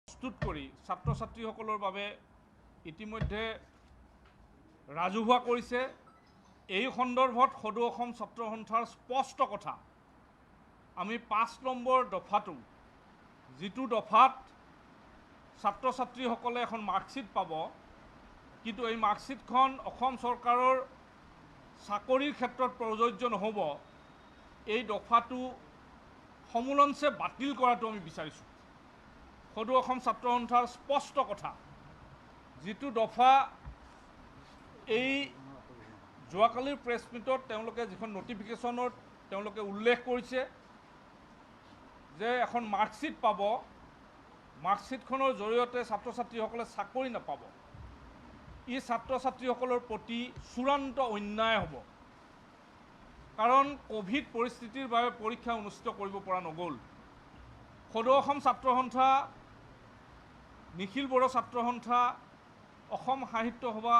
প্ৰস্তুত কৰি ছাত্ৰ ছাত্ৰীসকলৰ বাবে ইতিমধ্যে ৰাজহুৱা কৰিছে। এই সন্দৰ্ভত সদৌ অসম ছাত্ৰ সন্থাৰ স্পষ্ট কথা, আমি ৫ নম্বৰ দফাটো, যিটো দফাত ছাত্ৰ ছাত্ৰীসকলে এখন মাৰ্কশ্বিট পাব, কিন্তু এই মাৰ্কশ্বিটখন অসম চৰকাৰৰ চাকৰিৰ ক্ষেত্ৰত প্ৰযোজ্য নহ'ব, এই দফাটো সমূলঞ্চে বাতিল কৰাটো আমি বিচাৰিছোঁ। সদৌ অসম ছাত্ৰ সন্থাৰ স্পষ্ট কথা, যিটো দফা এই যোৱাকালিৰ প্ৰেছ মিটত তেওঁলোকে যিখন নটিফিকেশ্যনত তেওঁলোকে উল্লেখ কৰিছে যে এখন মাৰ্কশ্বিট পাব, মাৰ্কশ্বিটখনৰ জৰিয়তে ছাত্ৰ ছাত্ৰীসকলে চাকৰি নাপাব। ই ছাত্ৰ ছাত্ৰীসকলৰ প্ৰতি চূড়ান্ত অন্যায় হ'ব, কাৰণ ক'ভিড পৰিস্থিতিৰ বাবে পৰীক্ষা অনুষ্ঠিত কৰিব পৰা নগ'ল। সদৌ অসম ছাত্ৰ সন্থা, নিখিল বড়ো ছাত্ৰ সন্থা, অসম সাহিত্য সভা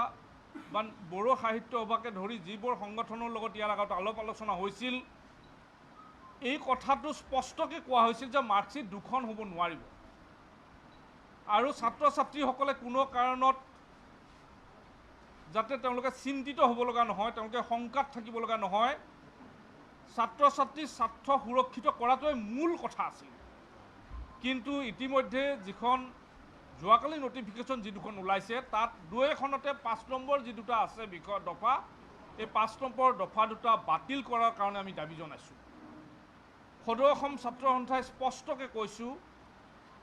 বা বড়ো সাহিত্য সভাকে ধৰি যিবোৰ সংগঠনৰ লগত ইয়াৰ আগত আলাপ আলোচনা হৈছিল, এই কথাটো স্পষ্টকৈ কোৱা হৈছিল যে মাৰ্কশ্বিট দুখন হ'ব নোৱাৰিব, আৰু ছাত্ৰ ছাত্ৰীসকলে কোনো কাৰণত যাতে তেওঁলোকে চিন্তিত হ'ব লগা নহয়, তেওঁলোকে শংকাত থাকিব লগা নহয়, ছাত্ৰ ছাত্ৰীৰ স্বাৰ্থ সুৰক্ষিত কৰাটোৱে মূল কথা আছিল। কিন্তু ইতিমধ্যে যিখন যোৱাকালি নটিফিকেশ্যন যি দুখন ওলাইছে, তাত দুয়োখনতে ৫ নম্বৰ যি দুটা আছে বিষয় দফা, এই ৫ নম্বৰ দফা দুটা বাতিল কৰাৰ কাৰণে আমি দাবী জনাইছোঁ। সদৌ অসম ছাত্ৰ সন্থাই স্পষ্টকৈ কৈছোঁ,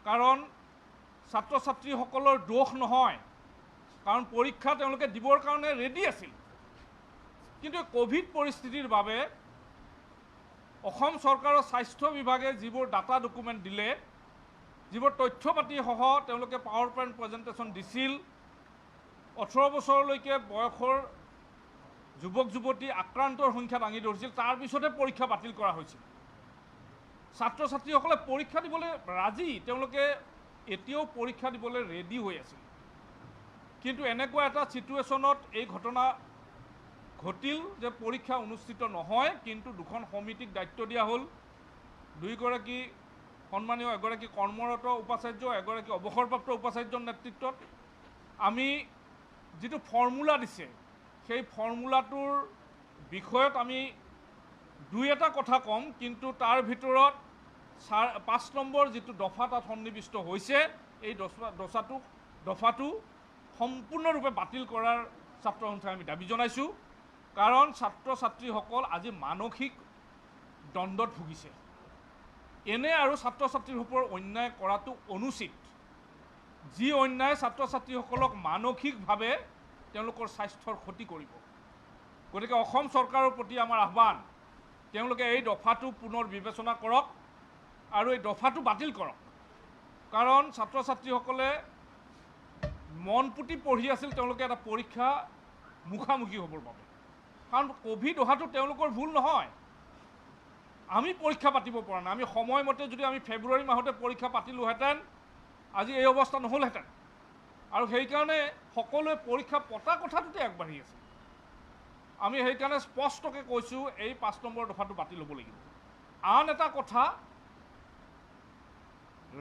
কাৰণ ছাত্ৰ ছাত্ৰীসকলৰ দোষ নহয়, কাৰণ পৰীক্ষা তেওঁলোকে দিবৰ কাৰণে ৰেডি আছিল, কিন্তু ক'ভিড পৰিস্থিতিৰ বাবে অসম চৰকাৰৰ স্বাস্থ্য বিভাগে যিবোৰ ডাটা ডকুমেণ্ট দিলে, যিবোৰ তথ্য পাতিসহ তেওঁলোকে পাৱাৰ পইণ্ট প্ৰেজেণ্টেশ্যন দিছিল, 18 বছৰলৈকে বয়সৰ যুৱক যুৱতী আক্ৰান্তৰ সংখ্যা দাঙি ধৰিছিল, তাৰপিছতে পৰীক্ষা বাতিল কৰা হৈছিল। ছাত্ৰ ছাত্ৰীসকলে পৰীক্ষা দিবলৈ ৰাজি, তেওঁলোকে এতিয়াও পৰীক্ষা দিবলৈ ৰেডি হৈ আছিল, কিন্তু এনেকুৱা এটা ছিটুৱেশ্যনত এই ঘটনা ঘটিল যে পৰীক্ষা অনুষ্ঠিত নহয়। কিন্তু দুখন সমিতিক দায়িত্ব দিয়া হ'ল, দুইগৰাকী সন্মানীয়, এগৰাকী কৰ্মৰত উপাচাৰ্য, এগৰাকী অৱসৰপ্ৰাপ্ত উপাচাৰ্যৰ নেতৃত্বত আমি যিটো ফৰ্মুলা দিছে, সেই ফৰ্মুলাটোৰ বিষয়ত আমি দুই এটা কথা ক'ম, কিন্তু তাৰ ভিতৰত ৫ নম্বৰ যিটো দফা তাত সন্নিৱিষ্ট হৈছে, এই দফাটো সম্পূৰ্ণৰূপে বাতিল কৰাৰ ছাত্ৰ সন্থাই আমি দাবী জনাইছোঁ। কাৰণ ছাত্ৰ ছাত্ৰীসকল আজি মানসিক দ্বন্দ্বত ভুগিছে। এনে আৰু ছাত্ৰ ছাত্ৰীৰ ওপৰত অন্যায় কৰাটো অনুচিত, যি অন্যায় ছাত্ৰ ছাত্ৰীসকলক মানসিকভাৱে তেওঁলোকৰ স্বাস্থ্যৰ ক্ষতি কৰিব। গতিকে অসম চৰকাৰৰ প্ৰতি আমাৰ আহ্বান, তেওঁলোকে এই দফাটো পুনৰ বিবেচনা কৰক আৰু এই দফাটো বাতিল কৰক। কাৰণ ছাত্ৰ ছাত্ৰীসকলে মন পুতি পঢ়ি আছিল তেওঁলোকে এটা পৰীক্ষা মুখামুখি হ'বৰ বাবে, কাৰণ ক'ভিড অহাটো তেওঁলোকৰ ভুল নহয়। আমি পৰীক্ষা পাতিব পৰা নাই, আমি সময়মতে যদি আমি ফেব্ৰুৱাৰী মাহতে পৰীক্ষা পাতিলোহেঁতেন, আজি এই অৱস্থা নহ'লহেঁতেন। আৰু সেইকাৰণে সকলোৱে পৰীক্ষা পতা কথাটোতে আগবাঢ়ি আছে। আমি সেইকাৰণে স্পষ্টকৈ কৈছোঁ, এই ৫ নম্বৰ দফাটো বাতিল হ'ব লাগিব। আন এটা কথা,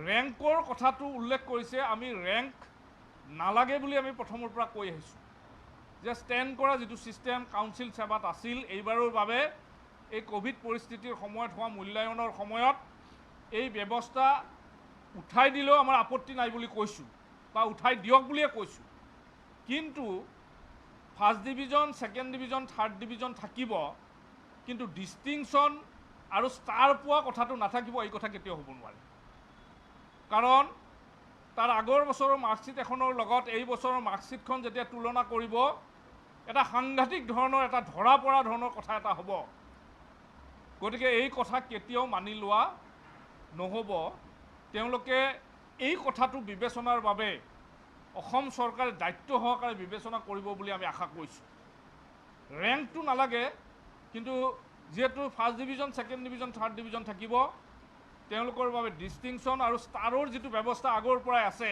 ৰেংকৰ কথাটো উল্লেখ কৰিছে। আমি ৰেংক নালাগে বুলি আমি প্ৰথমৰ পৰা কৈ আহিছোঁ যে ষ্টেণ্ড কৰা যিটো ছিষ্টেম কাউন্সিল সেৱাত আছিল, এইবাৰৰ বাবে এই ক'ভিড পৰিস্থিতিৰ সময়ত হোৱা মূল্যায়নৰ সময়ত এই ব্যৱস্থা উঠাই দিলেও আমাৰ আপত্তি নাই বুলি কৈছোঁ, বা উঠাই দিয়ক বুলিয়ে কৈছোঁ। কিন্তু first division, second division, third division থাকিব, কিন্তু ডিষ্টিংশ্যন আৰু ষ্টাৰ পোৱা কথাটো নাথাকিব। এই কথা কেতিয়াও হ'ব নোৱাৰে, কাৰণ তাৰ আগৰ বছৰৰ মাৰ্কশ্বিট এখনৰ লগত এই বছৰৰ মাৰ্কশ্বিটখন যেতিয়া তুলনা কৰিব, এটা সাংঘাতিক ধৰণৰ, এটা ধৰা পৰা ধৰণৰ কথা এটা হ'ব। গতিকে এই কথা কেতিয়াও মানি লোৱা নহ'ব। তেওঁলোকে এই কথাটো বিবেচনাৰ বাবে অসম চৰকাৰে দায়িত্ব সহকাৰে বিবেচনা কৰিব বুলি আমি আশা কৰিছোঁ। ৰেংকটো নালাগে, কিন্তু যিহেতু first division, second division, third division থাকিব, তেওঁলোকৰ বাবে ডিষ্টিংশ্যন আৰু ষ্টাৰৰ যিটো ব্যৱস্থা আগৰ পৰাই আছে।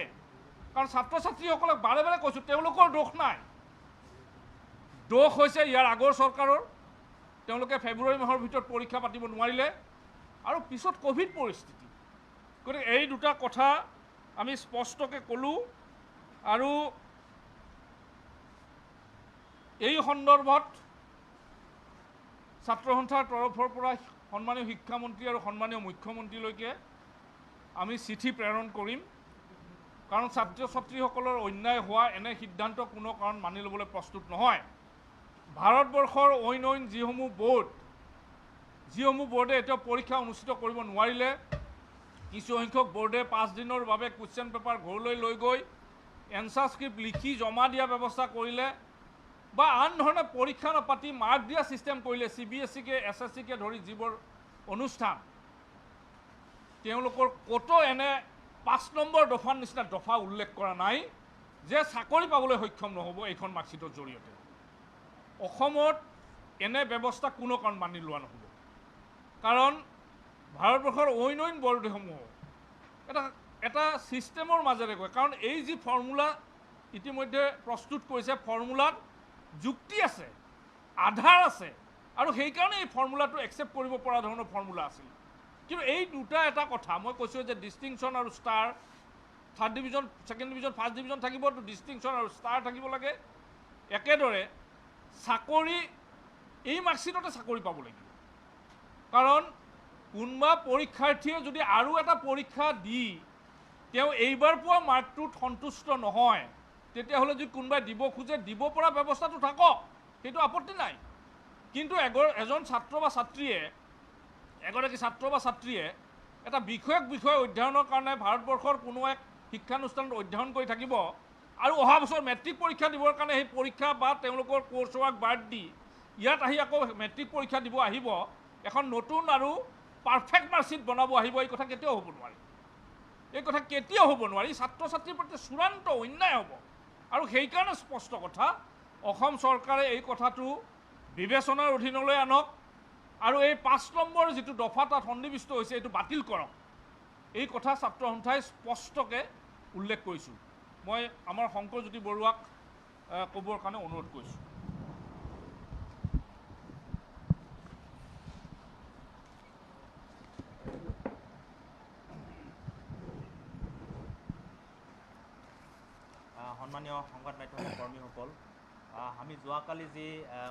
কাৰণ ছাত্ৰ ছাত্ৰীসকলক বাৰে বাৰে কৈছোঁ, তেওঁলোকৰ দোষ নাই, দোষ হৈছে ইয়াৰ আগৰ চৰকাৰৰ। তেওঁলোকে ফেব্ৰুৱাৰী মাহৰ ভিতৰত পৰীক্ষা পাতিব নোৱাৰিলে, আৰু পিছত ক'ভিড পৰিস্থিতি। গতিকে এই দুটা কথা আমি স্পষ্টকৈ ক'লোঁ আৰু এই সন্দৰ্ভত ছাত্ৰ সন্থাৰ তৰফৰ পৰা সন্মানীয় শিক্ষামন্ত্ৰী আৰু সন্মানীয় মুখ্যমন্ত্ৰীলৈকে আমি চিঠি প্ৰেৰণ কৰিম কাৰণ ছাত্ৰ ছাত্ৰীসকলৰ অন্যায় হোৱা এনে সিদ্ধান্ত কোনো কাৰণ মানি ল'বলৈ প্ৰস্তুত নহয় ভাৰতবৰ্ষৰ অইন যিসমূহ বোৰ্ডে এতিয়া পৰীক্ষা অনুষ্ঠিত কৰিব নোৱাৰিলে কিছু সংখ্যক বোৰ্ডে 5 দিনৰ বাবে কুৱেশ্যন পেপাৰ ঘৰলৈ লৈ গৈ এনচাৰ স্ক্ৰিপ্ট লিখি জমা দিয়া ব্যৱস্থা কৰিলে বা আন ধৰণে পৰীক্ষা নাপাতি মাৰ্ক দিয়া ছিষ্টেম কৰিলে CBSE-কে SSC-কে ধৰি যিবোৰ অনুষ্ঠান তেওঁলোকৰ ক'তো এনে 5 নম্বৰ দফাৰ নিচিনা দফা উল্লেখ কৰা নাই যে চাকৰি পাবলৈ সক্ষম নহ'ব এইখন মাৰ্কশ্বিটৰ জৰিয়তে অসমত এনে ব্যৱস্থা কোনো কাৰণ মানি লোৱা নহ'ব কাৰণ ভাৰতবৰ্ষৰ অইন বৰ্ডসমূহ এটা ছিষ্টেমৰ মাজেৰে গৈ কাৰণ এই যি ফৰ্মুলা ইতিমধ্যে প্ৰস্তুত কৰিছে ফৰ্মুলাত যুক্তি আছে আধাৰ আছে আৰু সেইকাৰণে এই ফৰ্মুলাটো একচেপ্ট কৰিব পৰা ধৰণৰ ফৰ্মুলা আছিল কিন্তু এই দুটা এটা কথা মই কৈছোঁ যে ডিষ্টিংশ্যন আৰু star 3rd division 2nd division 1st division থাকিব তো ডিষ্টিংশ্যন আৰু ষ্টাৰ থাকিব লাগে একেদৰে চাকৰি এই মাৰ্কশ্বিটতে চাকৰি পাব লাগিব কাৰণ কোনোবা পৰীক্ষাৰ্থীয়ে যদি আৰু এটা পৰীক্ষা দি তেওঁ এইবাৰ পোৱা মাৰ্কটোত সন্তুষ্ট নহয় তেতিয়াহ'লে যদি কোনোবাই দিব খোজে দিব পৰা ব্যৱস্থাটো থাকক সেইটো আপত্তি নাই কিন্তু এগৰাকী ছাত্ৰ বা ছাত্ৰীয়ে এটা বিষয় অধ্যয়নৰ কাৰণে ভাৰতবৰ্ষৰ কোনো এক শিক্ষানুষ্ঠানত অধ্যয়ন কৰি থাকিব আৰু অহা বছৰ মেট্ৰিক পৰীক্ষা দিবৰ কাৰণে সেই পৰীক্ষা বা তেওঁলোকৰ কোৰ্ছ ৱাৰ্ক বাদ দি ইয়াত আহি আকৌ মেট্ৰিক পৰীক্ষা দিব আহিব এখন নতুন আৰু পাৰফেক্ট মাৰ্কশ্বিট বনাব আহিব এই কথা কেতিয়াও হ'ব নোৱাৰি ছাত্ৰ ছাত্ৰীৰ প্ৰতি চূড়ান্ত অন্যায় হ'ব আৰু সেইকাৰণে স্পষ্ট কথা অসম চৰকাৰে এই কথাটো বিবেচনাৰ অধীনলৈ আনক আৰু এই 5 নম্বৰ যিটো দফা তাত সন্নিৱিষ্ট হৈছে এইটো বাতিল কৰক এই কথা ছাত্ৰ সন্থাই স্পষ্টকৈ উল্লেখ কৰিছোঁ মই আমাৰ শংকৰজ্যোতি বৰুৱাক ক'বৰ কাৰণে অনুৰোধ কৰিছোঁ সন্মানীয় সংবাদ মাধ্যমৰ কৰ্মীসকল আমি যোৱাকালি যি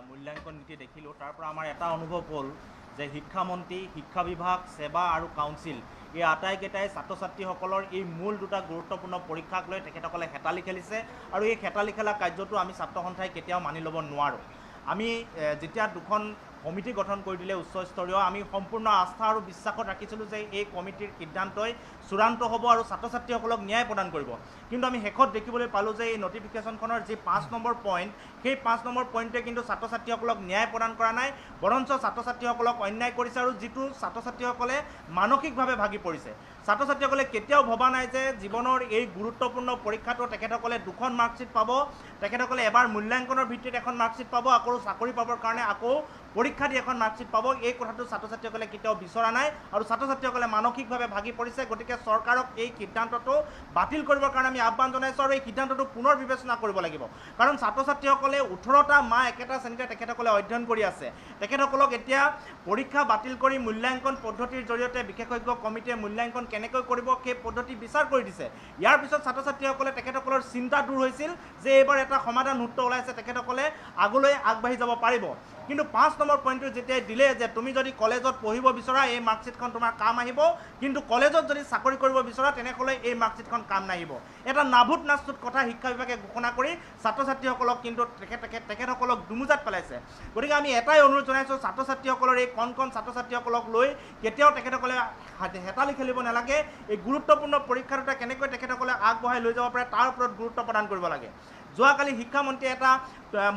মূল্যাংকন নীতি দেখিলোঁ তাৰ পৰা আমাৰ এটা অনুভৱ হ'ল যে শিক্ষামন্ত্ৰী শিক্ষা বিভাগ সেৱা আৰু কাউন্সিল এই আটাইকেইটাই ছাত্ৰ ছাত্ৰীসকলৰ এই মূল দুটা গুৰুত্বপূৰ্ণ পৰীক্ষাক লৈ তেখেতসকলে হেতালি খেলিছে আৰু এই হেতালি খেলা কাৰ্যটো আমি ছাত্ৰ সন্থাই কেতিয়াও মানি ল'ব নোৱাৰোঁ আমি যেতিয়া দুখন কমিটি গঠন কৰি দিলে উচ্চস্তৰীয় আমি সম্পূৰ্ণ আস্থা আৰু বিশ্বাসত ৰাখিছিলোঁ যে এই কমিটিৰ সিদ্ধান্তই চূড়ান্ত হ'ব আৰু ছাত্ৰ ছাত্ৰীসকলক ন্যায় প্ৰদান কৰিব কিন্তু আমি শেষত দেখিবলৈ পালোঁ যে এই নটিফিকেশ্যনখনৰ যি 5 নম্বৰ পইণ্ট সেই 5 নম্বৰ পইণ্টে কিন্তু ছাত্ৰ ছাত্ৰীসকলক ন্যায় প্ৰদান কৰা নাই বৰঞ্চ ছাত্ৰ ছাত্ৰীসকলক অন্যায় কৰিছে আৰু যিটো ছাত্ৰ ছাত্ৰীসকলে মানসিকভাৱে ভাগি পৰিছে ছাত্ৰ ছাত্ৰীসকলে কেতিয়াও ভবা নাই যে জীৱনৰ এই গুৰুত্বপূৰ্ণ পৰীক্ষাটো তেখেতসকলে 2খন মাৰ্কশ্বিট পাব তেখেতসকলে এবাৰ মূল্যাংকনৰ ভিত্তিত এখন মাৰ্কশ্বিট পাব আকৌ চাকৰি পাবৰ কাৰণে আকৌ পৰীক্ষা দি এখন মাৰ্কশ্বিট পাব এই কথাটো ছাত্ৰ ছাত্ৰীসকলে কেতিয়াও বিচৰা নাই আৰু ছাত্ৰ ছাত্ৰীসকলে মানসিকভাৱে ভাগি পৰিছে গতিকে চৰকাৰক এই সিদ্ধান্তটো বাতিল কৰিবৰ কাৰণে আমি আহ্বান জনাইছোঁ আৰু এই সিদ্ধান্তটো পুনৰ বিবেচনা কৰিব লাগিব কাৰণ ছাত্ৰ ছাত্ৰীসকলে 18টা মাহ একেটা শ্ৰেণীতে তেখেতসকলে অধ্যয়ন কৰি আছে তেখেতসকলক এতিয়া পৰীক্ষা বাতিল কৰি মূল্যাংকন পদ্ধতিৰ জৰিয়তে বিশেষজ্ঞ কমিটিয়ে মূল্যাংকন কেনেকৈ কৰিব সেই পদ্ধতি বিচাৰ কৰি দিছে ইয়াৰ পিছত ছাত্ৰ ছাত্ৰীসকলে তেখেতসকলৰ চিন্তা দূৰ হৈছিল যে এইবাৰ এটা সমাধান সূত্ৰ ওলাইছে তেখেতসকলে আগলৈ আগবাঢ়ি যাব পাৰিব কিন্তু 5 নম্বৰ পইণ্টটো যেতিয়া দিলে যে তুমি যদি কলেজত পঢ়িব বিচৰা এই মাৰ্কশ্বিটখন তোমাৰ কাম আহিব কিন্তু কলেজত যদি চাকৰি কৰিব বিচৰা তেনেহ'লে এই মাৰ্কশ্বিটখন কাম নাহিব এটা নাভূত নাস্তুত কথা শিক্ষা বিভাগে ঘোষণা কৰি ছাত্ৰ ছাত্ৰীসকলক কিন্তু তেখেতসকলক দুমোজাত পেলাইছে গতিকে আমি এটাই অনুৰোধ জনাইছোঁ ছাত্ৰ ছাত্ৰীসকলৰ এই কণ ছাত্ৰ ছাত্ৰীসকলক লৈ কেতিয়াও তেখেতসকলে হেতালি খেলিব নালাগে এই গুৰুত্বপূৰ্ণ পৰীক্ষাটোতে কেনেকৈ তেখেতসকলে আগবঢ়াই লৈ যাব পাৰে তাৰ ওপৰত গুৰুত্ব প্ৰদান কৰিব লাগে যোৱাকালি শিক্ষামন্ত্ৰীয়ে এটা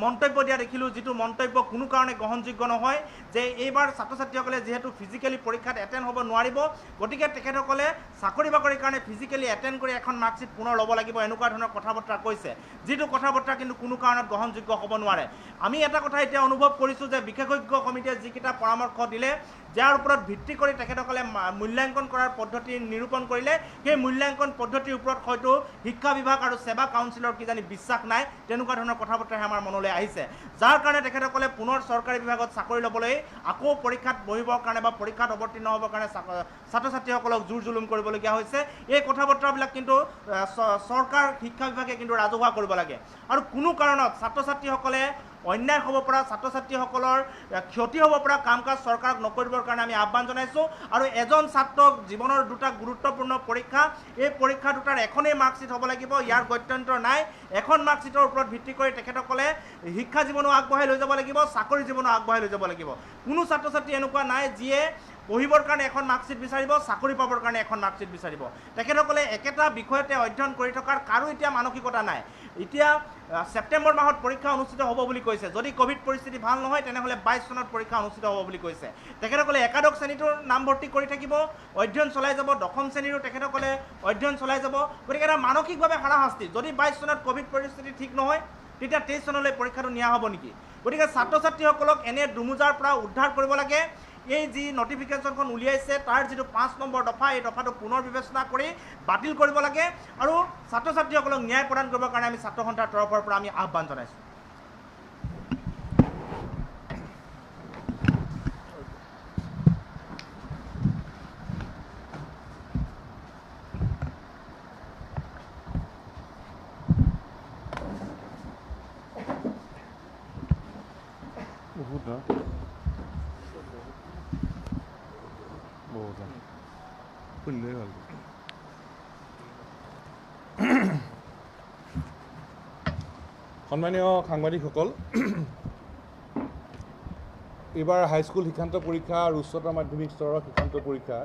মন্তব্য দিয়া দেখিলোঁ যিটো মন্তব্য কোনো কাৰণে গ্ৰহণযোগ্য নহয় যে এইবাৰ ছাত্ৰ ছাত্ৰীসকলে যিহেতু ফিজিকেলি পৰীক্ষাত এটেণ্ড হ'ব নোৱাৰিব গতিকে তেখেতসকলে চাকৰি বাকৰিৰ কাৰণে ফিজিকেলি এটেণ্ড কৰি এখন মাৰ্কশ্বিট পুনৰ ল'ব লাগিব এনেকুৱা ধৰণৰ কথা বতৰা কৈছে যিটো কথা বতৰা কিন্তু কোনো কাৰণত গ্ৰহণযোগ্য হ'ব নোৱাৰে আমি এটা কথা এতিয়া অনুভৱ কৰিছোঁ যে বিশেষজ্ঞ কমিটিয়ে যিকেইটা পৰামৰ্শ দিলে যাৰ ওপৰত ভিত্তি কৰি তেখেতসকলে মূল্যাংকন কৰাৰ পদ্ধতি নিৰূপণ কৰিলে সেই মূল্যাংকন পদ্ধতিৰ ওপৰত হয়তো শিক্ষা বিভাগ আৰু সেৱা কাউন্সিলৰ কিজানি বিশ্বাস নাই তেনেকুৱা ধৰণৰ কথা বতৰাহে আমাৰ মনলৈ আহিছে যাৰ কাৰণে তেখেতসকলে পুনৰ চৰকাৰী বিভাগত চাকৰি ল'বলৈ আকৌ পৰীক্ষাত বহিবৰ কাৰণে বা পৰীক্ষাত অৱতীৰ্ণ হ'বৰ কাৰণে ছাত্ৰ ছাত্ৰীসকলক জোৰ জুলুম কৰিবলগীয়া হৈছে এই কথা বতৰাবিলাক কিন্তু চৰকাৰ শিক্ষা বিভাগে কিন্তু ৰাজহুৱা কৰিব লাগে আৰু কোনো কাৰণত ছাত্ৰ ছাত্ৰীসকলে অন্যায় হ'ব পৰা ছাত্ৰ ছাত্ৰীসকলৰ ক্ষতি হ'ব পৰা কাম কাজ চৰকাৰক নকৰিবৰ কাৰণে আমি আহ্বান জনাইছোঁ আৰু এজন ছাত্ৰক জীৱনৰ দুটা গুৰুত্বপূৰ্ণ পৰীক্ষা এই পৰীক্ষা দুটাৰ এখনেই মাৰ্কশ্বিট হ'ব লাগিব ইয়াৰ গত্যন্তৰ নাই এখন মাৰ্কশ্বিটৰ ওপৰত ভিত্তি কৰি তেখেতসকলে শিক্ষা জীৱনো আগবঢ়াই লৈ যাব লাগিব চাকৰি জীৱনো আগবঢ়াই লৈ যাব লাগিব কোনো ছাত্ৰ ছাত্ৰী এনেকুৱা নাই যিয়ে পঢ়িবৰ কাৰণে এখন মাৰ্কশ্বিট বিচাৰিব চাকৰি পাবৰ কাৰণে এখন মাৰ্কশ্বিট বিচাৰিব তেখেতসকলে একেটা বিষয়তে অধ্যয়ন কৰি থকাৰ কাৰো এতিয়া মানসিকতা নাই এতিয়া ছেপ্টেম্বৰ মাহত পৰীক্ষা অনুষ্ঠিত হ'ব বুলি কৈছে যদি কোভিড পৰিস্থিতি ভাল নহয় তেনেহ'লে 22 চনত পৰীক্ষা অনুষ্ঠিত হ'ব বুলি কৈছে তেখেতসকলে একাদশ শ্ৰেণীটোৰ নামভৰ্তি কৰি থাকিব অধ্যয়ন চলাই যাব দশম শ্ৰেণীৰো তেখেতসকলে অধ্যয়ন চলাই যাব গতিকে এটা মানসিকভাৱে হাৰাশাস্তি যদি 22 চনত কোভিড পৰিস্থিতি ঠিক নহয় তেতিয়া 23 চনলৈ পৰীক্ষাটো নিয়া হ'ব নেকি গতিকে ছাত্ৰ ছাত্ৰীসকলক এনে দুমোজাৰ পৰা উদ্ধাৰ কৰিব লাগে এই যি নটিফিকেশ্যনখন উলিয়াইছে তাৰ যিটো 5 নম্বৰ দফা এই দফাটো পুনৰ বিবেচনা কৰি বাতিল কৰিব লাগে আৰু ছাত্ৰ ছাত্ৰীসকলক ন্যায় প্ৰদান কৰিবৰ কাৰণে আমি ছাত্ৰ সন্থাৰ তৰফৰ পৰা আমি আহ্বান জনাইছোঁ সন্মানীয় সাংবাদিকসকল এইবাৰ হাইস্কুল শিক্ষান্ত পৰীক্ষা আৰু উচ্চতৰ মাধ্যমিক স্তৰৰ শিক্ষান্ত পৰীক্ষা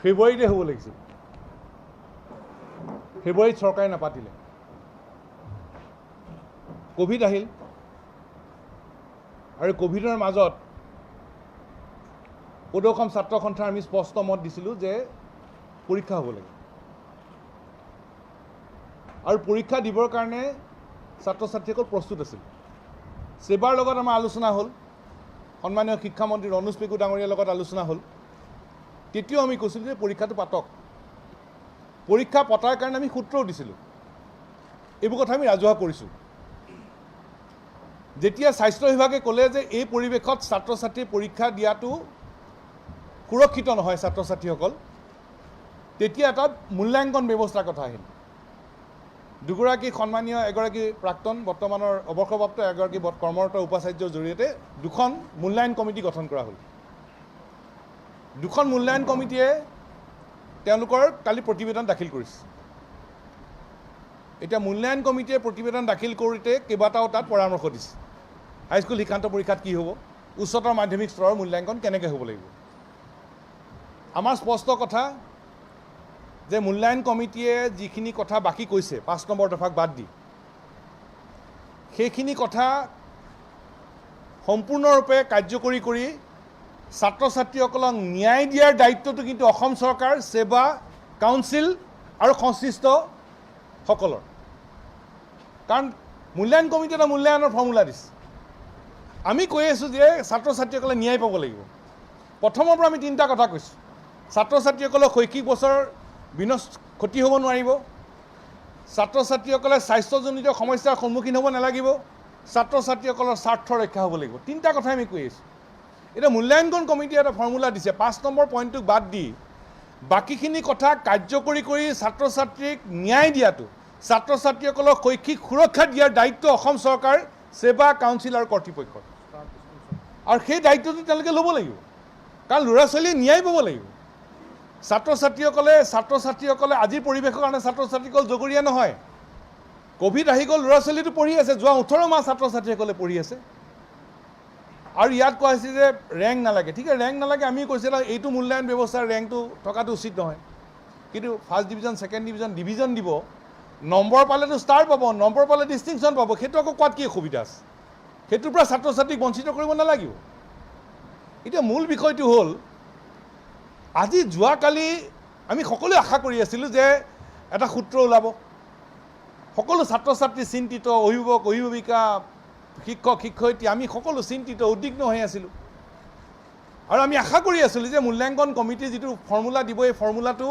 ফেব্ৰুৱাৰীতে হ'ব লাগিছিল ফেব্ৰুৱাৰীত চৰকাৰে নাপাতিলে কোভিড আহিল আৰু কোভিডৰ মাজত প্ৰদৰ্শন ছাত্ৰ সন্থাৰ আমি স্পষ্ট মত দিছিলোঁ যে পৰীক্ষা হ'ব লাগে আৰু পৰীক্ষা দিবৰ কাৰণে ছাত্ৰ ছাত্ৰীসকল প্ৰস্তুত আছিল সেবাৰ লগত আমাৰ আলোচনা হ'ল সন্মানীয় শিক্ষামন্ত্ৰী ৰণোজ পেগু ডাঙৰীয়াৰ লগত আলোচনা হ'ল তেতিয়াও আমি কৈছিলোঁ যে পৰীক্ষাটো পাতক পৰীক্ষা পতাৰ কাৰণে আমি সূত্ৰও দিছিলোঁ এইবোৰ কথা আমি ৰাজহুৱা কৰিছোঁ যেতিয়া স্বাস্থ্য বিভাগে ক'লে যে এই পৰিৱেশত ছাত্ৰ ছাত্ৰী পৰীক্ষা দিয়াটো সুৰক্ষিত নহয় ছাত্ৰ ছাত্ৰীসকল তেতিয়া এটা মূল্যাংকন ব্যৱস্থাৰ কথা আহিল দুগৰাকী সন্মানীয় এগৰাকী প্ৰাক্তন বৰ্তমানৰ অৱসৰপ্ৰাপ্ত এগৰাকী কৰ্মৰত উপাচাৰ্যৰ জৰিয়তে দুখন মূল্যায়ন কমিটি গঠন কৰা হ'ল দুখন মূল্যায়ন কমিটিয়ে তেওঁলোকৰ কালি প্ৰতিবেদন দাখিল কৰিছে এতিয়া মূল্যায়ন কমিটিয়ে প্ৰতিবেদন দাখিল কৰোঁতে কেইবাটাও তাত পৰামৰ্শ দিছে হাইস্কুল শিক্ষান্ত পৰীক্ষাত কি হ'ব উচ্চতৰ মাধ্যমিক স্তৰৰ মূল্যাংকন কেনেকৈ হ'ব লাগিব আমাৰ স্পষ্ট কথা যে মূল্যায়ন কমিটিয়ে যিখিনি কথা বাকী কৈছে 5 নম্বৰ দফাক বাদ দি সেইখিনি কথা সম্পূৰ্ণৰূপে কাৰ্যকৰী কৰি ছাত্ৰ ছাত্ৰীসকলক ন্যায় দিয়াৰ দায়িত্বটো কিন্তু অসম চৰকাৰ সেৱা কাউন্সিল আৰু সংশ্লিষ্টসকলৰ কাৰণ মূল্যায়ন কমিটিয়ে এটা মূল্যায়নৰ ফৰ্মুলা দিছে আমি কৈ আছোঁ যে ছাত্ৰ ছাত্ৰীসকলে ন্যায় পাব লাগিব প্ৰথমৰ পৰা আমি 3টা কথা কৈছোঁ ছাত্ৰ ছাত্ৰীসকলৰ শৈক্ষিক বছৰ ক্ষতি হ'ব নোৱাৰিব ছাত্ৰ ছাত্ৰীসকলে স্বাস্থ্যজনিত সমস্যাৰ সন্মুখীন হ'ব নালাগিব ছাত্ৰ ছাত্ৰীসকলৰ স্বাৰ্থ ৰক্ষা হ'ব লাগিব 3টা কথাই আমি কৈ আছোঁ এটা মূল্যায়ন কমিটিয়ে এটা ফৰ্মুলা দিছে 5 নম্বৰ পইণ্টটোক বাদ দি বাকীখিনি কথা কাৰ্যকৰী কৰি ছাত্ৰ ছাত্ৰীক ন্যায় দিয়াটো ছাত্ৰ ছাত্ৰীসকলক শৈক্ষিক সুৰক্ষা দিয়াৰ দায়িত্ব অসম চৰকাৰ সেৱা কাউন্সিল আৰু কৰ্তৃপক্ষৰ আৰু সেই দায়িত্বটো তেওঁলোকে ল'ব লাগিব কাৰণ ল'ৰা ছোৱালীয়ে ন্যায় পাব লাগিব ছাত্ৰ ছাত্ৰীসকলে আজিৰ পৰিৱেশৰ কাৰণে ছাত্ৰ ছাত্ৰীসকল জগৰীয়া নহয় কোভিড আহি গ'ল ল'ৰা ছোৱালীটো পঢ়ি আছে যোৱা 18 মাহ ছাত্ৰ ছাত্ৰীসকলে পঢ়ি আছে আৰু ইয়াত কোৱা হৈছে যে ৰেংক নালাগে ঠিক আছে ৰেংক নালাগে আমি কৈছিলোঁ এইটো মূল্যায়ন ব্যৱস্থাৰ ৰেংকটো থকাটো উচিত নহয় কিন্তু ফাৰ্ষ্ট ডিভিজন ছেকেণ্ড ডিভিজন দিব নম্বৰ পালেতো ষ্টাৰ পাব নম্বৰ পালে ডিষ্টিংশ্যন পাব সেইটো আকৌ কোৱাত কি অসুবিধা আছে সেইটোৰ পৰা ছাত্ৰ ছাত্ৰীক বঞ্চিত কৰিব নালাগিব এতিয়া মূল বিষয়টো হ'ল আজি যোৱাকালি আমি সকলোৱে আশা কৰি আছিলোঁ যে এটা সূত্ৰ ওলাব সকলো ছাত্ৰ ছাত্ৰী চিন্তিত অভিভাৱক অভিভাৱিকা শিক্ষক শিক্ষয়িত্ৰী আমি সকলো চিন্তিত উদ্বিগ্ন হৈ আছিলোঁ আৰু আমি আশা কৰি আছিলোঁ যে মূল্যাংকন কমিটি যিটো ফৰ্মুলা দিব এই ফৰ্মুলাটো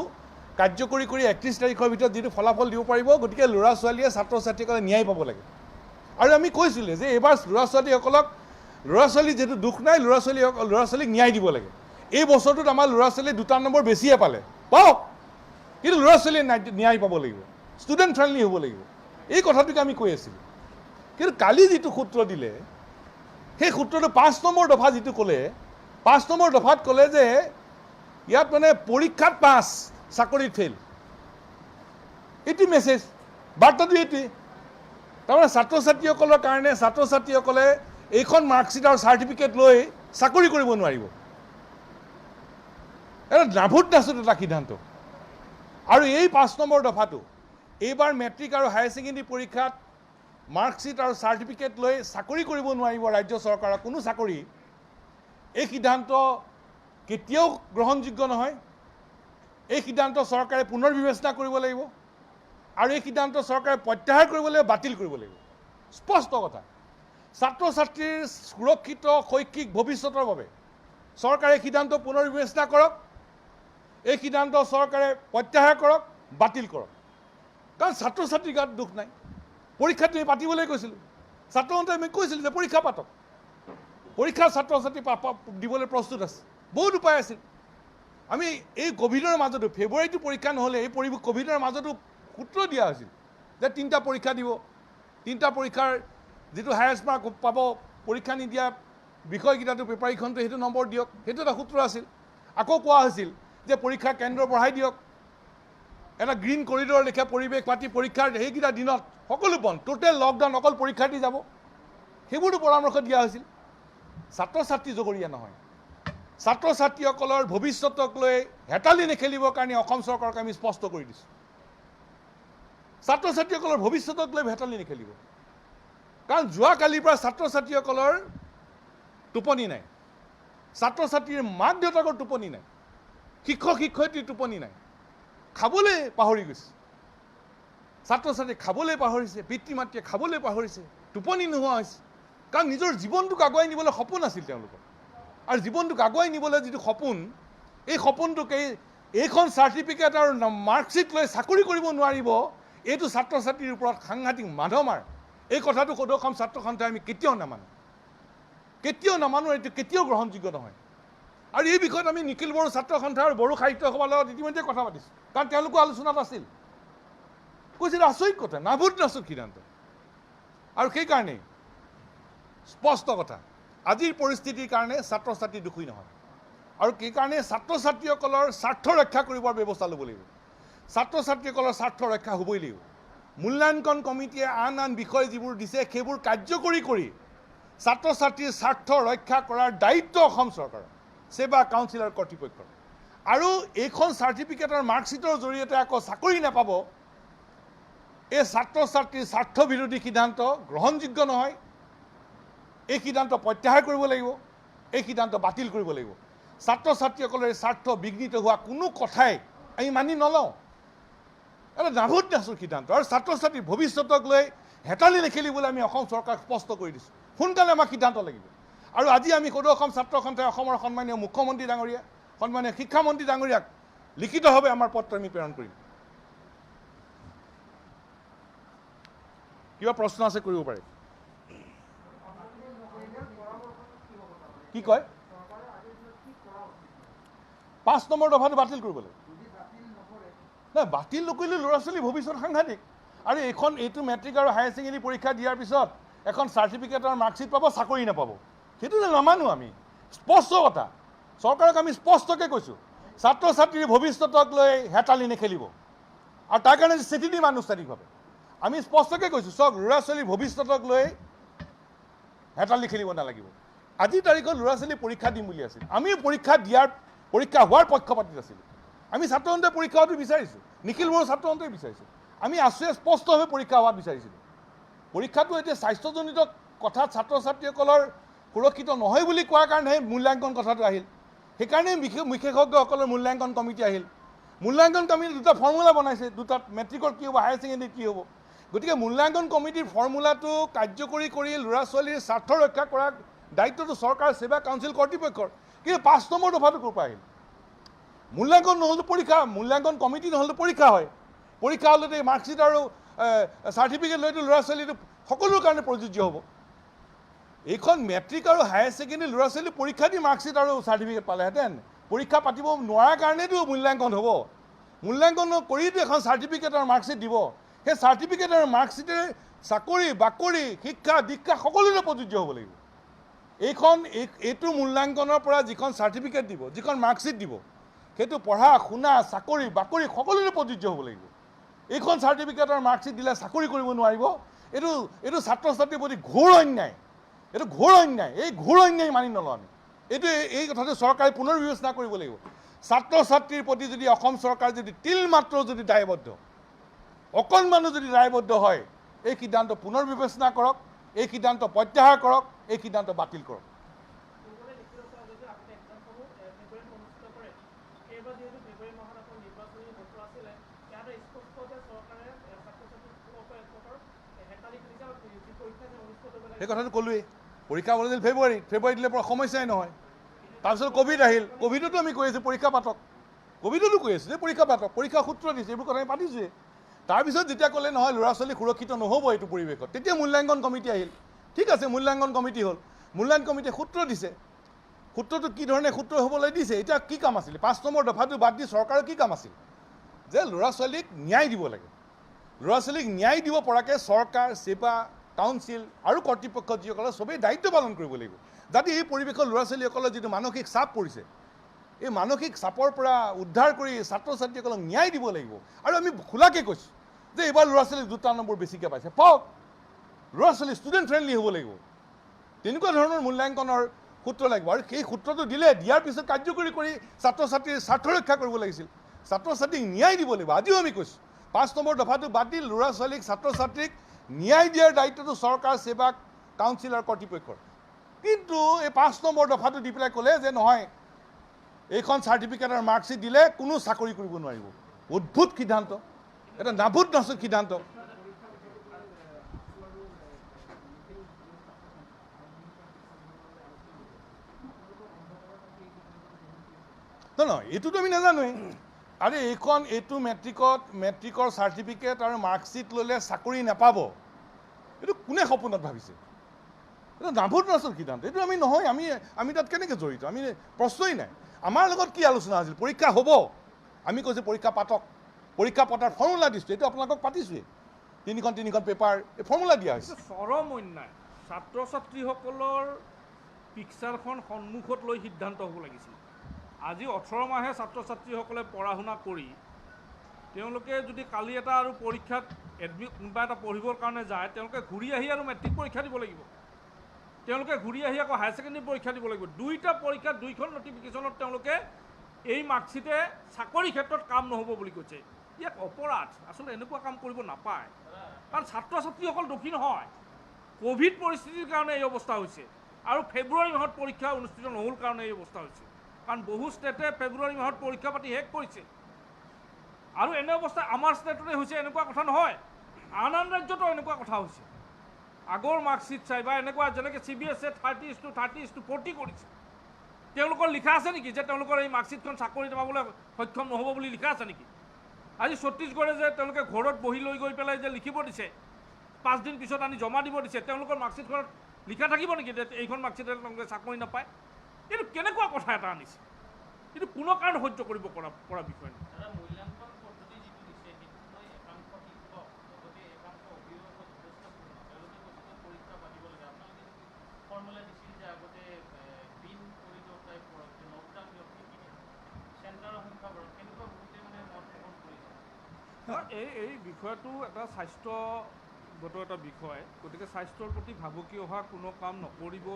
কাৰ্যকৰী কৰি 31 তাৰিখৰ ভিতৰত যিটো ফলাফল দিব পাৰিব, গতিকে ল'ৰা ছোৱালীয়ে ছাত্ৰ ছাত্ৰীসকলে ন্যায় পাব লাগে। আৰু আমি কৈছিলোঁ যে এইবাৰ ল'ৰা ছোৱালী যিহেতু দুখ নাই, ল'ৰা ছোৱালীক ন্যায় দিব লাগে। এই বছৰটোত আমাৰ ল'ৰা ছোৱালীয়ে 2টা নম্বৰ বেছিয়ে পালে, পাওক, কিন্তু ল'ৰা ছোৱালীয়ে ন্যায় পাব লাগিব, ষ্টুডেণ্ট ফ্ৰেণ্ডলি হ'ব লাগিব। এই কথাটোকে আমি কৈ আছিলোঁ। কিন্তু কালি যিটো সূত্ৰ দিলে, সেই সূত্ৰটো 5 নম্বৰ দফা যিটো ক'লে, 5 নম্বৰ দফাত ক'লে যে ইয়াত মানে পৰীক্ষাত পাছ, চাকৰিত ফেইল। এইটো মেছেজ, বাৰ্তাটো এইটোৱেই। তাৰমানে ছাত্ৰ ছাত্ৰীসকলৰ কাৰণে ছাত্ৰ ছাত্ৰীসকলে এইখন মাৰ্কশ্বিট আৰু চাৰ্টিফিকেট লৈ চাকৰি কৰিব নোৱাৰিব। এটা নাভূত নাচোত এটা সিদ্ধান্ত। আৰু এই 5 নম্বৰ দফাটো এইবাৰ মেট্ৰিক আৰু হায়াৰ ছেকেণ্ডেৰী পৰীক্ষাত মাৰ্কশ্বিট আৰু চাৰ্টিফিকেট লৈ চাকৰি কৰিব নোৱাৰিব ৰাজ্য চৰকাৰৰ কোনো চাকৰি, এই সিদ্ধান্ত কেতিয়াও গ্ৰহণযোগ্য নহয়। এই সিদ্ধান্ত চৰকাৰে পুনৰ বিবেচনা কৰিব লাগিব আৰু এই সিদ্ধান্ত চৰকাৰে প্ৰত্যাহাৰ কৰিব লাগিব, বাতিল কৰিব লাগিব। স্পষ্ট কথা। ছাত্ৰ ছাত্ৰীৰ সুৰক্ষিত শৈক্ষিক ভৱিষ্যতৰ বাবে চৰকাৰে সিদ্ধান্ত পুনৰ বিবেচনা কৰক, এই সিদ্ধান্ত চৰকাৰে প্ৰত্যাহাৰ কৰক, বাতিল কৰক। কাৰণ ছাত্ৰ ছাত্ৰীৰ গাত দুখ নাই। পৰীক্ষাটো আমি পাতিবলৈ কৈছিলোঁ, ছাত্ৰসন্থাই আমি কৈছিলোঁ যে পৰীক্ষা পাতক। পৰীক্ষা ছাত্ৰ ছাত্ৰী দিবলৈ প্ৰস্তুত আছে, বহুত উপায় আছিল। আমি এই ক'ভিডৰ মাজতো, ফেব্ৰুৱাৰীটো পৰীক্ষা নহ'লে এই ক'ভিডৰ মাজতো সূত্ৰ দিয়া হৈছিল যে 3টা পৰীক্ষা দিব, 3টা পৰীক্ষাৰ যিটো হায়েষ্ট মাৰ্ক পাব, পৰীক্ষা নিদিয়া বিষয়কেইটাটো পেপাৰীখনটো সেইটো নম্বৰ দিয়ক, সেইটো এটা সূত্ৰ আছিল। আকৌ কোৱা হৈছিল যে পৰীক্ষাৰ কেন্দ্ৰ বঢ়াই দিয়ক, এটা গ্ৰীণ কৰিডৰ লেখীয়া পৰিৱেশ পাতি পৰীক্ষাৰ সেইকেইটা দিনত সকলো বন্ধ, টোটেল লকডাউন, অকল পৰীক্ষাৰ্থী যাব, সেইবোৰতো পৰামৰ্শ দিয়া হৈছিল। ছাত্ৰ ছাত্ৰী জগৰীয়া নহয়। ছাত্ৰ ছাত্ৰীসকলৰ ভৱিষ্যতক লৈ হেতালি নেখেলিবৰ কাৰণে অসম চৰকাৰক আমি স্পষ্ট কৰি দিছোঁ। ছাত্ৰ ছাত্ৰীসকলৰ ভৱিষ্যতক লৈ হেতালি নেখেলিব। কাৰণ যোৱাকালিৰ পৰা ছাত্ৰ ছাত্ৰীসকলৰ টোপনি নাই, ছাত্ৰ ছাত্ৰীৰ মাক দেউতাকৰ টোপনি নাই, শিক্ষক শিক্ষয়িত্ৰীৰ টোপনি নাই, খাবলৈ পাহৰি গৈছে। ছাত্ৰ ছাত্ৰী খাবলৈ পাহৰিছে, পিতৃ মাতৃয়ে খাবলৈ পাহৰিছে, টোপনি নোহোৱা হৈছে। কাৰণ নিজৰ জীৱনটোক আগুৱাই নিবলৈ সপোন আছিল তেওঁলোকৰ। আৰু জীৱনটোক আগুৱাই নিবলৈ যিটো সপোন, এই সপোনটোক এইখন চাৰ্টিফিকেট আৰু মাৰ্কশ্বিট লৈ চাকৰি কৰিব নোৱাৰিব, এইটো ছাত্ৰ ছাত্ৰীৰ ওপৰত সাংঘাতিক মাধমাৰ। এই কথাটো সদৌ অসম ছাত্ৰ সন্থাই আমি কেতিয়াও নামানো, এইটো কেতিয়াও গ্ৰহণযোগ্য নহয়। আৰু এই বিষয়ত আমি নিখিল বড়ো ছাত্ৰ সন্থা আৰু বড়ো সাহিত্য সভাৰ লগত ইতিমধ্যে কথা পাতিছোঁ, কাৰণ তেওঁলোকো আলোচনাত আছিল। কৈছিল আচৰিত কথা, নাভূত নাচোত সিদ্ধান্ত। আৰু সেইকাৰণেই স্পষ্ট কথা, আজিৰ পৰিস্থিতিৰ কাৰণে ছাত্ৰ ছাত্ৰী দুখী নহয়। আৰু সেইকাৰণে ছাত্ৰ ছাত্ৰীসকলৰ স্বাৰ্থ ৰক্ষা কৰিবৰ ব্যৱস্থা ল'ব লাগিব। ছাত্ৰ ছাত্ৰীসকলৰ স্বাৰ্থ ৰক্ষা হ'বই লাগিব। মূল্যাংকন কমিটিয়ে আন বিষয় যিবোৰ দিছে সেইবোৰ কাৰ্যকৰী কৰি ছাত্ৰ ছাত্ৰীৰ স্বাৰ্থ ৰক্ষা কৰাৰ দায়িত্ব অসম চৰকাৰৰ, সেৱা কাউন্সিলৰ কৰ্তৃপক্ষৰ। আৰু এইখন চাৰ্টিফিকেটৰ মাৰ্কশ্বিটৰ জৰিয়তে আকৌ চাকৰি নাপাব, এই ছাত্ৰ ছাত্ৰীৰ স্বাৰ্থ বিৰোধী সিদ্ধান্ত গ্ৰহণযোগ্য নহয়। এই সিদ্ধান্ত প্ৰত্যাহাৰ কৰিব লাগিব, এই সিদ্ধান্ত বাতিল কৰিব লাগিব। ছাত্ৰ ছাত্ৰীসকলৰ স্বাৰ্থ বিঘ্নিত হোৱা কোনো কথাই আমি মানি নলওঁ। এটা নাভূত নাচোৰ সিদ্ধান্ত। আৰু ছাত্ৰ ছাত্ৰীৰ ভৱিষ্যতক লৈ হেতালি নেখেলিবলৈ আমি অসম চৰকাৰক স্পষ্ট কৰি দিছোঁ, সোনকালে আমাক সিদ্ধান্ত লাগিব। আৰু আজি আমি সদৌ অসম ছাত্ৰ সন্থাই অসমৰ সন্মানীয় মুখ্যমন্ত্ৰী ডাঙৰীয়া, সন্মানীয় শিক্ষামন্ত্ৰী ডাঙৰীয়াক লিখিতভাৱে আমাৰ পত্ৰ আমি প্ৰেৰণ কৰিম। কিবা প্ৰশ্ন আছে কৰিব পাৰে। কি কয়? 5 নম্বৰ দফাটো বাতিল কৰিব লাগিব। নাই, বাতিল নকৰিলে ল'ৰা ছোৱালীৰ ভৱিষ্যত সাংঘাতিক। আৰু এইটো মেট্ৰিক আৰু হায়াৰ ছেকেণ্ডেৰী পৰীক্ষা দিয়াৰ পিছত এখন চাৰ্টিফিকেট আৰু মাৰ্কশ্বিট পাব, চাকৰি নাপাব, সেইটো নামানো আমি। স্পষ্ট কথা, চৰকাৰক আমি স্পষ্টকৈ কৈছোঁ, ছাত্ৰ ছাত্ৰীৰ ভৱিষ্যতক লৈ হেতালি নেখেলিব। আৰু তাৰ কাৰণে চিঠি দিম আনুষ্ঠানিকভাৱে। আমি স্পষ্টকৈ কৈছোঁ, চাওক, ল'ৰা ছোৱালীৰ ভৱিষ্যতক লৈ হেতালি খেলিব নালাগিব। আজিৰ তাৰিখত ল'ৰা ছোৱালী পৰীক্ষা দিম বুলি আছিল। আমি পৰীক্ষা হোৱাৰ পক্ষপাতিত আছিলোঁ। আমি ছাত্ৰ সন্থাই পৰীক্ষা হোৱাটো বিচাৰিছোঁ, নিখিল বড়ো ছাত্ৰ সন্থাই বিচাৰিছোঁ। আমি স্পষ্টভাৱে পৰীক্ষা হোৱাত বিচাৰিছিলোঁ। পৰীক্ষাটো এতিয়া স্বাস্থ্যজনিত কথাত ছাত্ৰ ছাত্ৰীসকলৰ সুৰক্ষিত নহয় বুলি কোৱাৰ কাৰণেহে মূল্যাংকন কথাটো আহিল। সেইকাৰণে বিশেষজ্ঞসকলৰ মূল্যাংকন কমিটি আহিল। মূল্যাংকন কমিটি 2টা ফৰ্মুলা বনাইছে, 2টাত মেট্ৰিকৰ কি হ'ব, হায়াৰ ছেকেণ্ডেৰীত কি হ'ব। গতিকে মূল্যাংকন কমিটিৰ ফৰ্মুলাটো কাৰ্যকৰী কৰি ল'ৰা ছোৱালীৰ স্বাৰ্থ ৰক্ষা কৰাৰ দায়িত্বটো চৰকাৰ, সেৱা কাউন্সিল কৰ্তৃপক্ষৰ। কিন্তু 5 নম্বৰ দফাটো ক'ৰ পৰা আহিল? মূল্যাংকন নহ'লে পৰীক্ষা, মূল্যাংকন কমিটি নহ'লে পৰীক্ষা হয়। পৰীক্ষা হ'লেতো এই মাৰ্কশ্বিট আৰু চাৰ্টিফিকেট লৈতো ল'ৰা ছোৱালীটো সকলোৰ কাৰণে প্ৰযোজ্য হ'ব। এইখন মেট্ৰিক আৰু হায়াৰ ছেকেণ্ডেৰী ল'ৰা ছোৱালী পৰীক্ষা দি মাৰ্কশ্বিট আৰু চাৰ্টিফিকেট পালেহেঁতেন। পৰীক্ষা পাতিব নোৱাৰাৰ কাৰণেতো মূল্যাংকন হ'ব। মূল্যাংকন কৰিতো এখন চাৰ্টিফিকেট আৰু মাৰ্কশ্বিট দিব। সেই চাৰ্টিফিকেট আৰু মাৰ্কশ্বিটেৰে চাকৰি বাকৰি শিক্ষা দীক্ষা সকলোৰে প্ৰযোজ্য হ'ব লাগিব। এইটো মূল্যাংকনৰ পৰা যিখন চাৰ্টিফিকেট দিব, যিখন মাৰ্কশ্বিট দিব, সেইটো পঢ়া শুনা চাকৰি বাকৰি সকলোৰে প্ৰযোজ্য হ'ব লাগিব। এইখন চাৰ্টিফিকেট আৰু মাৰ্কশ্বিট দিলে চাকৰি কৰিব নোৱাৰিব। এইটো ছাত্ৰ ছাত্ৰীৰ প্ৰতি ঘোৰ অন্যায়। এইটো ঘোৰ অন্যায়। এই ঘোৰ অন্যায় মানি নলওঁ আমি। এই কথাটো চৰকাৰে পুনৰ বিবেচনা কৰিব লাগিব। ছাত্ৰ ছাত্ৰীৰ প্ৰতি যদি অসম চৰকাৰ যদি তিল মাত্ৰ যদি দায়বদ্ধ, অকণমানো যদি দায়বদ্ধ হয়, এই সিদ্ধান্ত পুনৰ বিবেচনা কৰক, এই সিদ্ধান্ত প্ৰত্যাহাৰ কৰক, এই সিদ্ধান্ত বাতিল কৰক। সেই কথাটো ক'লোৱেই। পৰীক্ষা হ'ব লাগিছিল ফেব্ৰুৱাৰীত দিলে পৰা সমস্যাই নহয়। তাৰপিছত ক'ভিড আহিল। ক'ভিডতো আমি কৈ আছোঁ পৰীক্ষা পাতক। ক'ভিডতো কৈ আছোঁ যে পৰীক্ষা পাতক, পৰীক্ষা সূত্ৰ দিছে, এইবোৰ কথা আমি পাতিছোঁৱে। তাৰপিছত যেতিয়া ক'লে নহয় ল'ৰা ছোৱালী সুৰক্ষিত নহ'ব এইটো পৰিৱেশত, তেতিয়া মূল্যাংকন কমিটি আহিল। ঠিক আছে, মূল্যাংকন কমিটি হ'ল। মূল্যাংকন কমিটিয়ে সূত্ৰ দিছে। সূত্ৰটো কি ধৰণে সূত্ৰ হ'বলৈ দিছে, এতিয়া কি কাম আছিলে? 5 নম্বৰ দফাটো বাদ দি চৰকাৰৰ কি কাম আছিল? যে ল'ৰা ছোৱালীক ন্যায় দিব লাগে। ল'ৰা ছোৱালীক ন্যায় দিব পৰাকৈ চৰকাৰ, ছেবা, কাউন্সিল আৰু কৰ্তৃপক্ষ যিসকলে চবেই দায়িত্ব পালন কৰিব লাগিব, যাতে এই পৰিৱেশত ল'ৰা ছোৱালীসকলৰ যিটো মানসিক চাপ পৰিছে, এই মানসিক চাপৰ পৰা উদ্ধাৰ কৰি ছাত্ৰ ছাত্ৰীসকলক ন্যায় দিব লাগিব। আৰু আমি খোলাকৈ কৈছোঁ যে এইবাৰ ল'ৰা ছোৱালীক 2টা নম্বৰ বেছিকৈ পাইছে, পাওক। ল'ৰা ছোৱালী ষ্টুডেণ্ট ফ্ৰেণ্ডলি হ'ব লাগিব। তেনেকুৱা ধৰণৰ মূল্যাংকনৰ সূত্ৰ লাগিব। আৰু সেই সূত্ৰটো দিয়াৰ পিছত কাৰ্যকৰী কৰি ছাত্ৰ ছাত্ৰীৰ স্বাৰ্থ ৰক্ষা কৰিব লাগিছিল। ছাত্ৰ ছাত্ৰীক ন্যায় দিব লাগিব। আজিও আমি কৈছোঁ 5 নম্বৰ দফাটো বাদ দি ল'ৰা ছোৱালীক ছাত্ৰ ছাত্ৰীক ন্যায় দিয়াৰ দায়িত্বটো চৰকাৰ, ছেবা, কাউন্সিল আৰু কৰ্তৃপক্ষৰ। কিন্তু এই 5 নম্বৰ দফাটো দি পেলাই ক'লে যে নহয়, এইখন চাৰ্টিফিকেট আৰু মাৰ্কশ্বিট দিলে কোনো চাকৰি কৰিব নোৱাৰিব। অদ্ভুত সিদ্ধান্ত, এটা নাভূত নাচুত সিদ্ধান্ত। নহয়, এইটোতো আমি নাজানোৱেই। আৰে এইটো মেট্ৰিকৰ চাৰ্টিফিকেট আৰু মাৰ্কশ্বিট ল'লে চাকৰি নাপাব, এইটো কোনে সপোনত ভাবিছে? এইটো নাভূত নাচুত সিদ্ধান্ত। এইটো আমি নহয়, আমি তাত কেনেকৈ জড়িত? আমি প্ৰশ্নই নাই। আমাৰ লগত কি আলোচনা আছিল? পৰীক্ষা হ'ব, আমি কৈছোঁ পৰীক্ষা পাতক। পৰীক্ষা পতাৰ ফৰ্মুলা দিছোঁ, এইটো আপোনালোকক পাতিছোঁৱেই। 3খন পেপাৰ, এই ফৰ্মুলা দিয়া হৈছে। চৰম অন্যায়। ছাত্ৰ ছাত্ৰীসকলৰ পিকচাৰখন সন্মুখত লৈ সিদ্ধান্ত হ'ব লাগিছিল। আজি 18 মাহে ছাত্ৰ ছাত্ৰীসকলে পঢ়া শুনা কৰি তেওঁলোকে যদি কালি এটা আৰু পৰীক্ষাত কোনোবা এটা পঢ়িবৰ কাৰণে যায়, তেওঁলোকে ঘূৰি আহি আৰু মেট্ৰিক পৰীক্ষা দিব লাগিব। তেওঁলোকে ঘূৰি আহি আকৌ হায়াৰ ছেকেণ্ডেৰী পৰীক্ষা দিব লাগিব। 2টা পৰীক্ষাত 2খন নটিফিকেশ্যনত তেওঁলোকে এই মাৰ্কশ্বিটে চাকৰিৰ ক্ষেত্ৰত কাম নহ'ব বুলি কৈছে। ইয়াক অপৰাধ। আচলতে এনেকুৱা কাম কৰিব নাপায়। কাৰণ ছাত্ৰ ছাত্ৰীসকল দোষী নহয়। ক'ভিড পৰিস্থিতিৰ কাৰণে এই অৱস্থা হৈছে আৰু ফেব্ৰুৱাৰী মাহত পৰীক্ষা অনুষ্ঠিত নহ'ল কাৰণে এই অৱস্থা হৈছে। কাৰণ বহু ষ্টেটে ফেব্ৰুৱাৰী মাহত পৰীক্ষা পাতি শেষ কৰিছে। আৰু এনে অৱস্থা আমাৰ ষ্টেটতে হৈছে এনেকুৱা কথা নহয়, আন ৰাজ্যতো এনেকুৱা কথা হৈছে। আগৰ মাৰ্কশ্বিট চাই বা এনেকুৱা যেনেকৈ CBSE 30:30:40 কৰিছে, তেওঁলোকৰ লিখা আছে নেকি যে তেওঁলোকৰ এই মাৰ্কশ্বিটখন চাকৰি পাবলৈ সক্ষম নহ'ব বুলি লিখা আছে নেকি? আজি ছত্তীশগড়ে যে তেওঁলোকে ঘৰত বহি লৈ গৈ পেলাই যে লিখিব দিছে, 5 দিন পিছত আনি জমা দিব দিছে, তেওঁলোকৰ মাৰ্কশ্বিটখনত লিখা থাকিব নেকি যে এইখন মাৰ্কশ্বিটে তেওঁলোকে চাকৰি নাপায়? এইটো কেনেকুৱা কথা এটা আনিছে? এইটো কোনো কাৰণ সহ্য কৰিব পৰা বিষয় নহয়। এই বিষয়টো এটা স্বাস্থ্যগত এটা বিষয়। গতিকে স্বাস্থ্যৰ প্ৰতি ভাবুকি অহা কোনো কাম নকৰিব,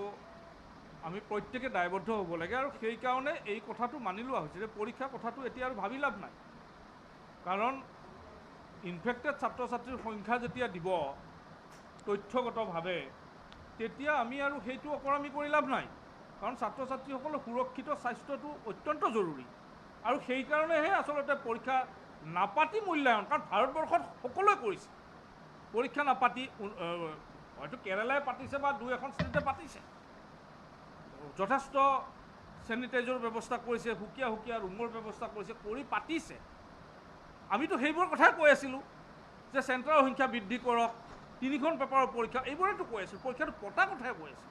আমি প্ৰত্যেকে দায়বদ্ধ হ'ব লাগে। আৰু সেইকাৰণে এই কথাটো মানি লোৱা হৈছে যে পৰীক্ষা কথাটো এতিয়া আৰু ভাবি লাভ নাই। কাৰণ ইনফেক্টেড ছাত্ৰ ছাত্ৰীৰ সংখ্যা যেতিয়া দিব তথ্যগতভাৱে, তেতিয়া আমি আৰু সেইটো অকৰামী কৰি লাভ নাই। কাৰণ ছাত্ৰ ছাত্ৰীসকলৰ সুৰক্ষিত স্বাস্থ্যটো অত্যন্ত জৰুৰী। আৰু সেইকাৰণেহে আচলতে পৰীক্ষা নাপাতি মূল্যায়ন, কাৰণ ভাৰতবৰ্ষত সকলোৱে কৰিছে পৰীক্ষা নাপাতি। হয়তো কেৰালাই পাতিছে বা 2-এখন ষ্টেটে পাতিছে। যথেষ্ট চেনিটাইজৰ ব্যৱস্থা কৰিছে, সুকীয়া সুকীয়া ৰুমৰ ব্যৱস্থা কৰিছে, কৰি পাতিছে। আমিতো সেইবোৰ কথাই কৈ আছিলোঁ যে চেণ্টাৰৰ সংখ্যা বৃদ্ধি কৰক, 3খন পেপাৰৰ পৰীক্ষা, এইবোৰেতো কৈ আছোঁ, পৰীক্ষাটো পতা কথাই কৈ আছোঁ।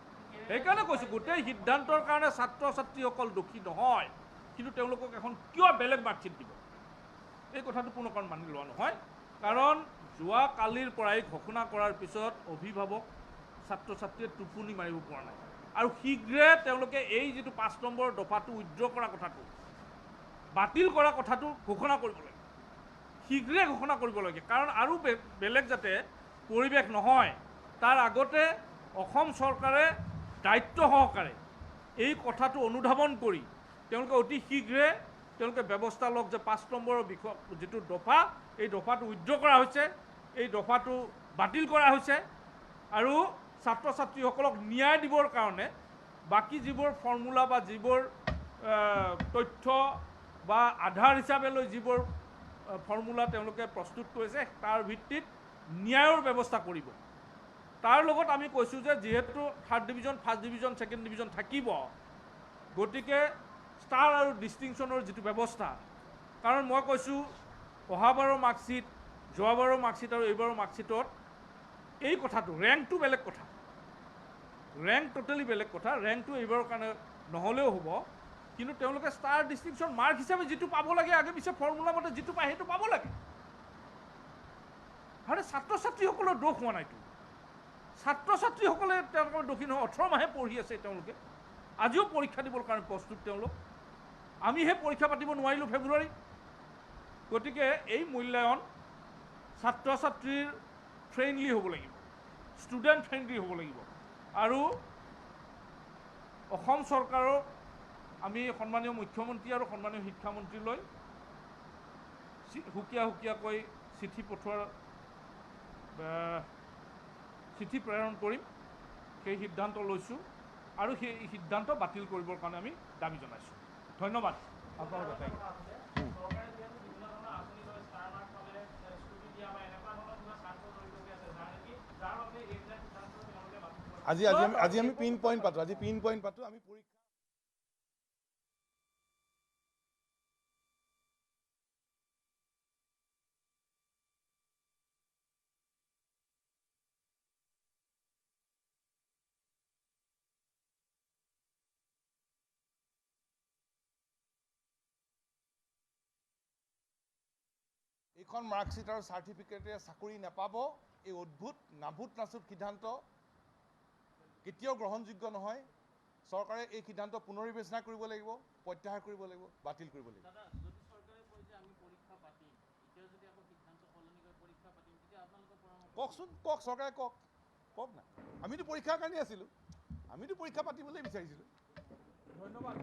সেইকাৰণে কৈছোঁ গোটেই সিদ্ধান্তৰ কাৰণে ছাত্ৰ ছাত্ৰীসকল দোষী নহয়, কিন্তু তেওঁলোকক এখন কিয় বেলেগ মাৰ্কশ্বিট দিব, এই কথাটো কোনোখন মানি লোৱা নহয়। কাৰণ যোৱাকালিৰ পৰাই ঘোষণা কৰাৰ পিছত অভিভাৱক ছাত্ৰ ছাত্ৰীয়ে টোপনি মাৰিব পৰা নাই, আৰু শীঘ্ৰে তেওঁলোকে এই যিটো 5 নম্বৰ দফাটো উইথড্ৰ কৰা কথাটো, বাতিল কৰা কথাটো ঘোষণা কৰিব লাগে, শীঘ্ৰে ঘোষণা কৰিব লাগে। কাৰণ আৰু বেলেগ যাতে পৰিৱেশ নহয়, তাৰ আগতে অসম চৰকাৰে দায়িত্ব সহকাৰে এই কথাটো অনুধাৱন কৰি তেওঁলোকে অতি শীঘ্ৰে তেওঁলোকে ব্যৱস্থা লওক যে 5 নম্বৰৰ বিষয় যিটো দফা, এই দফাটো উইথড্ৰ কৰা হৈছে, এই দফাটো বাতিল কৰা হৈছে, আৰু ছাত্ৰ ছাত্ৰীসকলক ন্যায় দিবৰ কাৰণে বাকী যিবোৰ ফৰ্মুলা বা যিবোৰ তথ্য বা আধাৰ হিচাপে লৈ যিবোৰ ফৰ্মুলা তেওঁলোকে প্ৰস্তুত কৰিছে, তাৰ ভিত্তিত ন্যায়ৰ ব্যৱস্থা কৰিব। তাৰ লগত আমি কৈছোঁ যে যিহেতু 3rd division, 1st division, 2nd division থাকিব, গতিকে ষ্টাৰ আৰু ডিষ্টিংশ্যনৰ যিটো ব্যৱস্থা, কাৰণ মই কৈছোঁ অহাবাৰৰ মাৰ্কশ্বিট, যোৱাবাৰৰ মাৰ্কশ্বিট আৰু এইবাৰৰ মাৰ্কশ্বিটত এই কথাটো ৰেংকটো বেলেগ কথা, ৰেংক টোটেলি বেলেগ কথা। ৰেংকটো এইবাৰৰ কাৰণে নহ'লেও হ'ব, কিন্তু তেওঁলোকে ষ্টাৰ ডিষ্টিংশ্যন মাৰ্ক হিচাপে যিটো পাব লাগে, আগে পিছে ফৰ্মুলা মতে যিটো পায় সেইটো পাব লাগে। আৰে ছাত্ৰ ছাত্ৰীসকলৰ দোষ হোৱা নাইতো, ছাত্ৰ ছাত্ৰীসকলে তেওঁলোকৰ দোষী নহয়, 18 মাহে পঢ়ি আছে তেওঁলোকে, আজিও পৰীক্ষা দিবৰ কাৰণে প্ৰস্তুত তেওঁলোক। আমিহে পৰীক্ষা পাতিব নোৱাৰিলোঁ ফেব্ৰুৱাৰীত। গতিকে এই মূল্যায়ন ছাত্ৰ ছাত্ৰীৰ ফ্ৰেণ্ডলি হ'ব লাগিব, ষ্টুডেণ্ট ফ্ৰেণ্ডলি হ'ব লাগিব, আৰু অসম চৰকাৰৰ আমি সন্মানীয় মুখ্যমন্ত্ৰী আৰু সন্মানীয় শিক্ষামন্ত্ৰীলৈ সুকীয়া সুকীয়াকৈ চিঠি প্ৰেৰণ কৰিম, সেই সিদ্ধান্ত লৈছোঁ, আৰু সেই সিদ্ধান্ত বাতিল কৰিবৰ কাৰণে আমি দাবী জনাইছোঁ। ধন্যবাদ আপোনালোকে। আজি আমি পিন পইণ্ট পাতোঁ, আজি পিন পইণ্ট পাতোঁ। আমি পৰীক্ষা এইখন মাৰ্কশ্বিট আৰু চাৰ্টিফিকেটে চাকৰি নাপাব, এই অদ্ভুত নাভূত নাচুত সিদ্ধান্ত কেতিয়াও গ্ৰহণযোগ্য নহয়। চৰকাৰে এই সিদ্ধান্ত পুনৰ্বিবেচনা কৰিব লাগিব, প্ৰত্যাহাৰ কৰিব লাগিব, বাতিল কৰিব লাগিব। কওকচোন, কওক, চৰকাৰে কওক না। আমিতো পৰীক্ষাৰ কাৰণেই আছিলোঁ, আমিতো পৰীক্ষা পাতিবলৈ বিচাৰিছিলোঁ। ধন্যবাদ।